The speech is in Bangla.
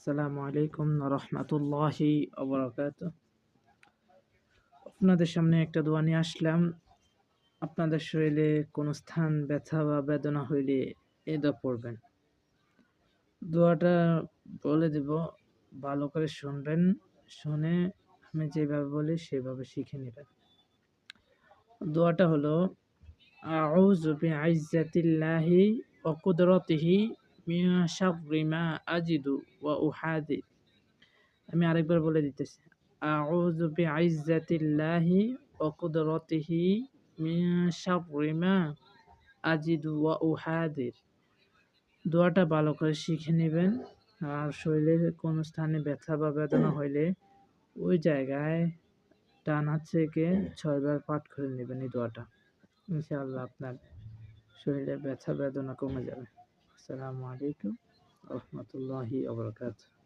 আসসালামু আলাইকুম রহমতুল্লাহি ওবরাকাতুহ। আপনাদের সামনে একটা দোয়া নিয়ে আসলাম। আপনাদের শরীরে কোনো স্থান ব্যথা বা বেদনা হইলে এই দোয়া পড়বেন। দোয়াটা বলে দেব, ভালো করে শুনবেন। শুনে আমি যেভাবে বলি সেভাবে শিখে নেবেন। দোয়াটা হলো আউযু বিইজ্জাতিল্লাহি ওয়া কুদরাতিহি মিন শাররি মা আজিদু ওয়া উহাদির। আমি আরেকবার বলে দিতেছি, আউযু বিইজ্জাতিল্লাহি ওয়া কুদরাতিহি মিন শাররি মা আজিদু ওয়া উহাদির। দোয়াটা ভালো করে শিখে নেবেন। আর শরীরের কোনো স্থানে ব্যথা বা বেদনা হইলে ওই জায়গায় ডান হাত থেকে 6 বার পাঠ করে নেবেন এই দোয়াটা। ইনশাআল্লাহ আপনার শরীরে ব্যথা বেদনা কমে যাবে। আসসালামু আলাইকুম রহমতুল্লাহি ওয়া বারাকাতুহু।